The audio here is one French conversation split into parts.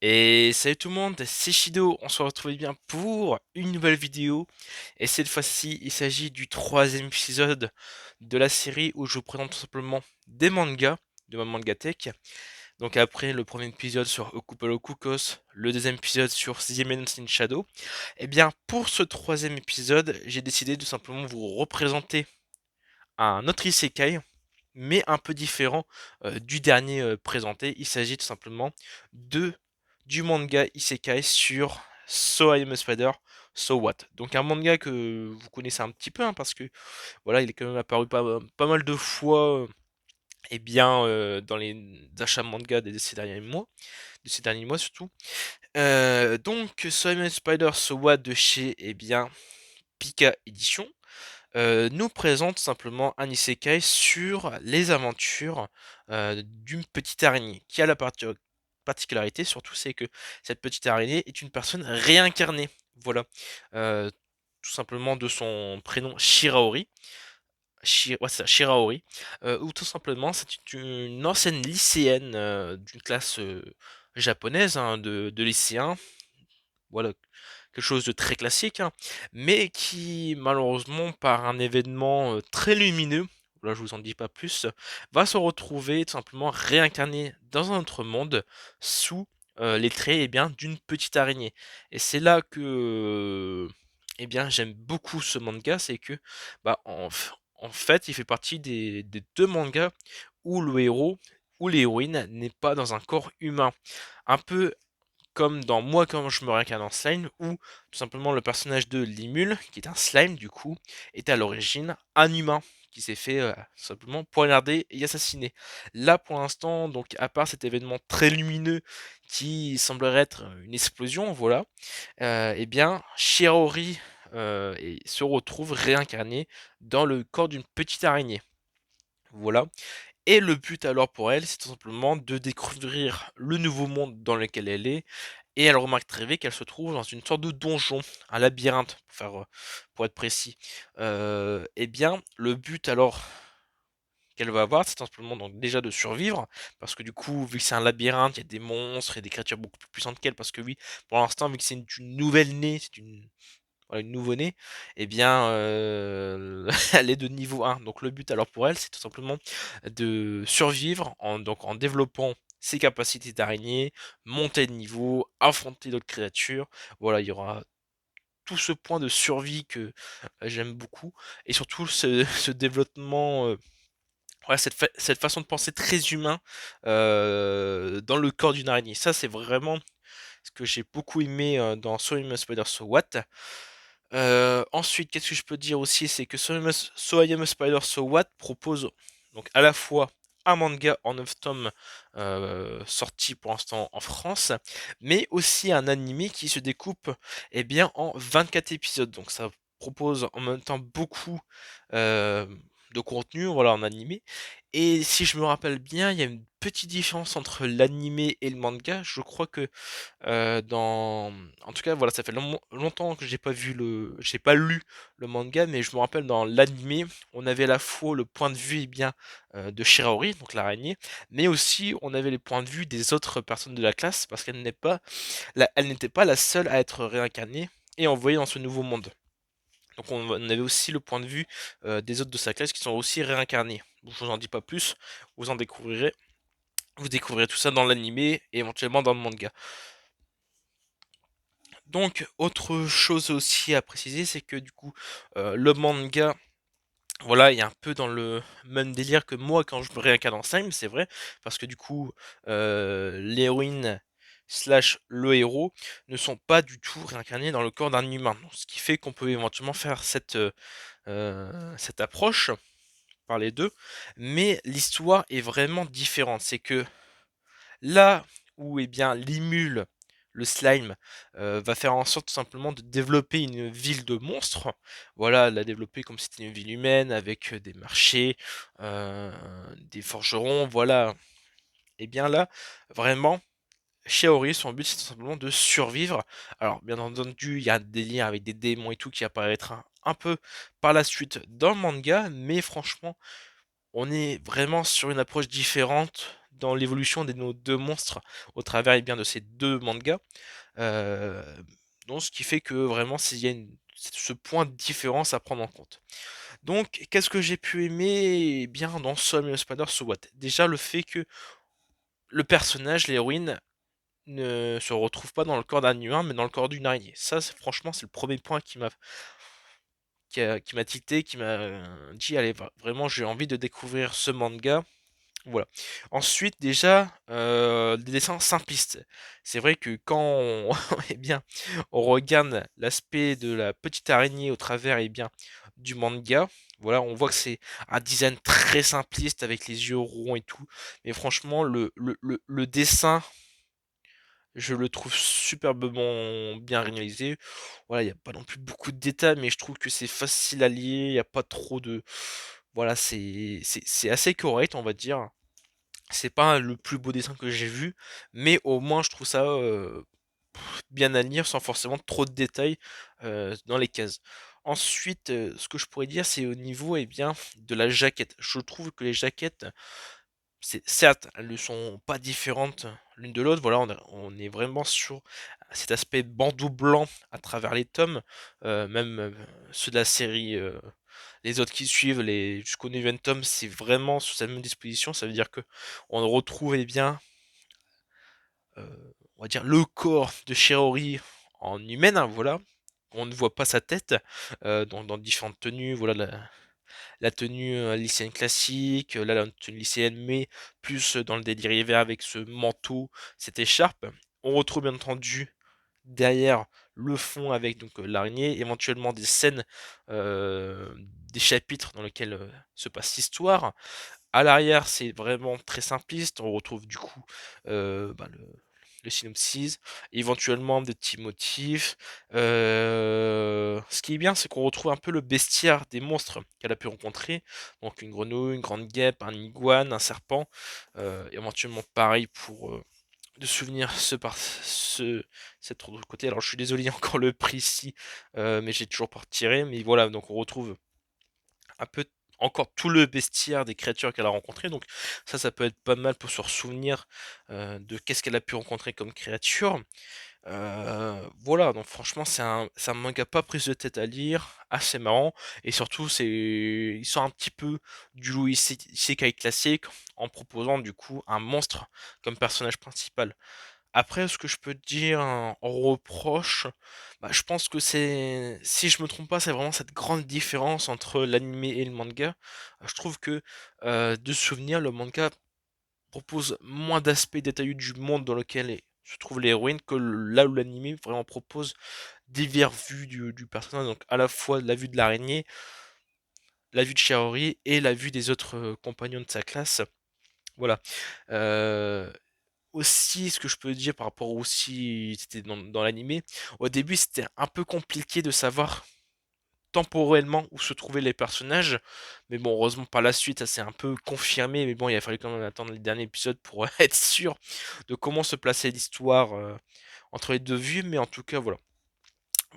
Et salut tout le monde, c'est Shido, on se retrouve bien pour une nouvelle vidéo. Et cette fois-ci, il s'agit du troisième épisode de la série où je vous présente tout simplement des mangas, de ma mangatech. Donc après le premier épisode sur Okupalo Kukos, le deuxième épisode sur Siemens in Shadow. Et bien pour ce troisième épisode, j'ai décidé de simplement vous représenter un autre isekai, mais un peu différent du dernier présenté. Il s'agit tout simplement de du manga Isekai sur So I Am a Spider, So What. Donc un manga que vous connaissez un petit peu, hein, parce que voilà, il est quand même apparu pas mal de fois, et bien dans les achats manga de ces derniers mois, surtout. Donc So I Am a Spider, So What de chez Pika Édition nous présente simplement un isekai sur les aventures d'une petite araignée qui a la particularité surtout, c'est que cette petite araignée est une personne réincarnée. Voilà. Euh, Tout simplement de son prénom Shiraori. Ouais, c'est ça, Shiraori. Ou tout simplement c'est une ancienne lycéenne d'une classe japonaise, hein, de lycéens. Voilà, quelque chose de très classique, hein, mais qui malheureusement par un événement très lumineux, là je vous en dis pas plus, va se retrouver tout simplement réincarné dans un autre monde sous les traits d'une petite araignée. Et c'est là que j'aime beaucoup ce manga, c'est que en fait il fait partie des deux mangas où le héros ou l'héroïne n'est pas dans un corps humain. Un peu comme dans Moi quand je me réincarne en slime, où tout simplement le personnage de Limul, qui est un slime du coup, est à l'origine un humain qui s'est fait simplement poignarder et assassiner. Là pour l'instant, donc à part cet événement très lumineux qui semblerait être une explosion, voilà, Shirori se retrouve réincarné dans le corps d'une petite araignée. Voilà. Et le but alors pour elle, c'est tout simplement de découvrir le nouveau monde dans lequel elle est. Et elle remarque très vite qu'elle se trouve dans une sorte de donjon, un labyrinthe, pour être précis. Le but alors qu'elle va avoir, c'est tout simplement donc déjà de survivre, parce que du coup, vu que c'est un labyrinthe, il y a des monstres et des créatures beaucoup plus puissantes qu'elle, parce que oui, pour l'instant, vu que c'est une nouvelle née, c'est une nouveau-née, elle est de niveau 1. Donc le but alors pour elle, c'est tout simplement de survivre en développant ses capacités d'araignée, monter de niveau, affronter d'autres créatures. Voilà, il y aura tout ce point de survie que j'aime beaucoup. Et surtout ce développement, voilà, cette façon de penser très humain dans le corps d'une araignée. Ça, c'est vraiment ce que j'ai beaucoup aimé dans So I Am a Spider So What. Ensuite, qu'est-ce que je peux dire aussi, c'est que So I Am a Spider So What propose donc à la fois un manga en 9 tomes sorti pour l'instant en France, mais aussi un animé qui se découpe en 24 épisodes. Donc ça propose en même temps beaucoup euh, de contenu, voilà, en animé. Et si je me rappelle bien, il y a une petite différence entre l'animé et le manga. Je crois que en tout cas, voilà, ça fait longtemps que j'ai pas lu le manga, mais je me rappelle dans l'animé, on avait à la fois le point de vue de Shiraori, donc l'araignée, mais aussi on avait les points de vue des autres personnes de la classe, parce elle n'était pas la seule à être réincarnée et envoyée dans ce nouveau monde. Donc on avait aussi le point de vue des autres de sa classe qui sont aussi réincarnés. Je vous en dis pas plus, vous en découvrirez. Vous découvrirez tout ça dans l'animé et éventuellement dans le manga. Donc, autre chose aussi à préciser, c'est que du coup, le manga, voilà, il est un peu dans le même délire que moi quand je me réincarne en slime, c'est vrai, parce que du coup, l'héroïne slash le héros ne sont pas du tout réincarnés dans le corps d'un humain. Donc, ce qui fait qu'on peut éventuellement faire cette approche par les deux, mais l'histoire est vraiment différente. C'est que là où Limul, le slime, va faire en sorte tout simplement de développer une ville de monstres. Voilà, la développer comme si c'était une ville humaine avec des marchés, euh, des forgerons. Voilà. Et bien là, vraiment, Shiaori, son but c'est tout simplement de survivre. Alors, bien entendu, il y a des liens avec des démons et tout qui apparaîtra un peu par la suite dans le manga, mais franchement, on est vraiment sur une approche différente dans l'évolution de nos deux monstres au travers bien de ces deux mangas. Euh, donc ce qui fait que vraiment il y a ce point de différence à prendre en compte. Donc qu'est-ce que j'ai pu aimer bien dans Soul Spider So What? Déjà le fait que le personnage, l'héroïne, ne se retrouve pas dans le corps d'un humain mais dans le corps d'une araignée. Ça franchement c'est le premier point qui m'a tilté, qui m'a dit allez vraiment j'ai envie de découvrir ce manga. Voilà. Ensuite, déjà, des dessins simplistes. C'est vrai que quand on, eh bien, on regarde l'aspect de la petite araignée au travers du manga, voilà, on voit que c'est un design très simpliste avec les yeux ronds et tout. Mais franchement, le dessin, je le trouve superbement bien réalisé. Voilà, il n'y a pas non plus beaucoup de détails, mais je trouve que c'est facile à lier, il n'y a pas trop de... Voilà, c'est assez correct, on va dire. C'est pas le plus beau dessin que j'ai vu, mais au moins je trouve ça bien à lire sans forcément trop de détails dans les cases. Ensuite, ce que je pourrais dire, c'est au niveau de la jaquette. Je trouve que les jaquettes, certes, elles ne sont pas différentes l'une de l'autre. Voilà, on est vraiment sur cet aspect bandeau blanc à travers les tomes, même ceux de la série. Les autres qui suivent, jusqu'au 9 tome, c'est vraiment sous cette même disposition. Ça veut dire que on retrouve on va dire le corps de Shirori en humaine, hein, voilà. On ne voit pas sa tête dans différentes tenues, voilà la tenue lycéenne classique, là la tenue lycéenne, mais plus dans le délire hiver avec ce manteau, cette écharpe. On retrouve bien entendu derrière le fond avec donc l'araignée, éventuellement des scènes, euh, des chapitres dans lesquels se passe l'histoire. À l'arrière, c'est vraiment très simpliste. On retrouve du coup le synopsis, éventuellement des petits motifs. Ce qui est bien, c'est qu'on retrouve un peu le bestiaire des monstres qu'elle a pu rencontrer. Donc une grenouille, une grande guêpe, un iguane, un serpent. Éventuellement pareil pour de souvenirs cet autre côté. Alors je suis désolé, il y a encore le prix ici, mais j'ai toujours pas retiré. Mais voilà, donc on retrouve un peu encore tout le bestiaire des créatures qu'elle a rencontrées. Donc ça peut être pas mal pour se souvenir de qu'est-ce qu'elle a pu rencontrer comme créature. Voilà, donc franchement c'est un manga pas prise de tête à lire, assez marrant, et surtout il sort un petit peu du Louis Isekai classique en proposant du coup un monstre comme personnage principal. Après, ce que je peux te dire en reproche, bah, je pense que si je me trompe pas, c'est vraiment cette grande différence entre l'animé et le manga. Je trouve que, de souvenir, le manga propose moins d'aspects détaillés du monde dans lequel se trouve l'héroïne que là où l'animé vraiment propose diverses vues du personnage, donc à la fois la vue de l'araignée, la vue de Shiori et la vue des autres compagnons de sa classe. Voilà. Euh, Aussi, ce que je peux dire par rapport aussi, c'était dans l'animé, au début c'était un peu compliqué de savoir temporellement où se trouvaient les personnages, mais bon, heureusement par la suite ça s'est un peu confirmé, mais bon, il a fallu quand même attendre les derniers épisodes pour être sûr de comment se plaçait l'histoire entre les deux vues, mais en tout cas, voilà.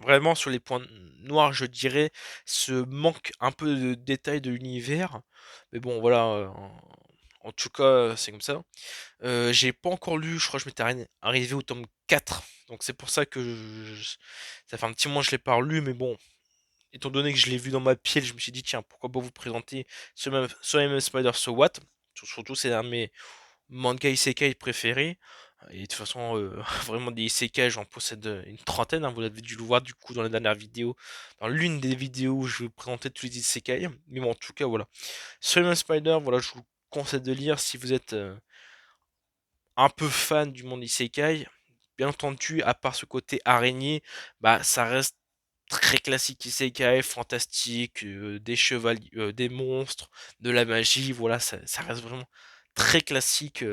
Vraiment, sur les points noirs, je dirais, ce manque un peu de détails de l'univers, mais bon, voilà, en tout cas, c'est comme ça. J'ai pas encore lu, je crois que je m'étais arrivé au tome 4. Donc c'est pour ça que ça fait un petit moment que je l'ai pas relu, mais bon, étant donné que je l'ai vu dans ma pile, je me suis dit, tiens, pourquoi pas vous présenter ce même Spider So What? Surtout, c'est un de mes mangas isekai préférés. Et de toute façon, vraiment des isekai, j'en possède une trentaine, hein, vous l'avez dû le voir du coup dans la dernière vidéo. Dans l'une des vidéos où je vais vous présenter tous les isekai. Mais bon, en tout cas, voilà. Soul Spider, voilà, je vous conseille de lire si vous êtes un peu fan du monde isekai. Bien entendu, à part ce côté araignée, bah ça reste très classique isekai, fantastique, des chevaliers, des monstres, de la magie, voilà, ça reste vraiment très classique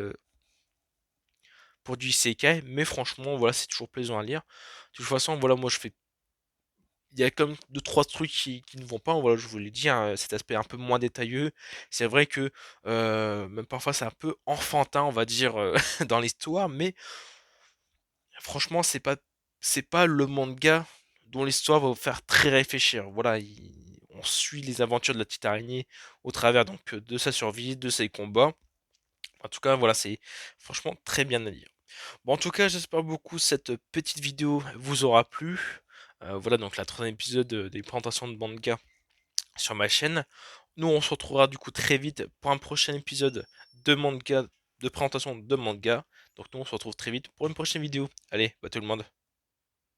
pour du isekai, mais franchement, voilà, c'est toujours plaisant à lire. De toute façon, voilà, moi je fais. Il y a comme deux trois trucs qui ne vont pas, voilà, je vous l'ai dit, hein, cet aspect un peu moins détailleux. C'est vrai que même parfois c'est un peu enfantin, on va dire, dans l'histoire, mais franchement, c'est pas le manga dont l'histoire va vous faire très réfléchir. Voilà, on suit les aventures de la petite araignée au travers donc de sa survie, de ses combats. En tout cas, voilà, c'est franchement très bien à lire. Bon, en tout cas, j'espère beaucoup cette petite vidéo vous aura plu. Voilà, donc la troisième épisode des présentations de manga sur ma chaîne. Nous, on se retrouvera du coup très vite pour un prochain épisode de manga, de présentation de manga. Donc nous, on se retrouve très vite pour une prochaine vidéo. Allez, bah tout le monde.